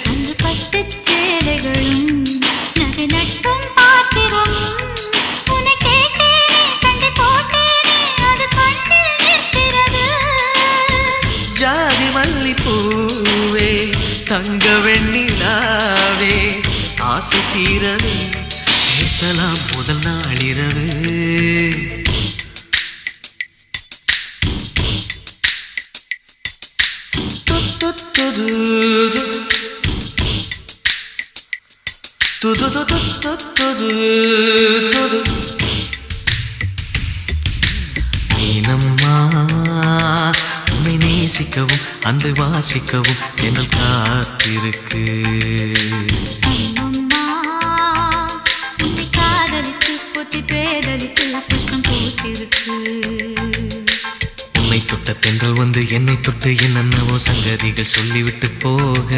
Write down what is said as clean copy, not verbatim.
அந்த பட்டுச் சேலைகளும் நகை நட்டும் பாத்திரம் உன்னை கேட்டேனே சண்டை போட்டேனே அது கண்ணில் நிற்கிறது ஜாதி மல்லிப்பூவே தங்க வெண்ணிலாவே ஆசை தீரவே பேசலாம் முதல் நாளிரவு ஏனம்மா உன்னை நேசிக்கவும் அன்பை வாசிக்கவும் என்னல் காத்திருக்கு அம்மம்மா உன்னை காதலித்து புத்தி பேதலித்து புஷ்பம் பூத்திருக்கு உன்னை தொட்ட பெண்கள் வந்து என்னை தொட்டு என்னென்னவோ சங்கதிகள் சொல்லிவிட்டு போக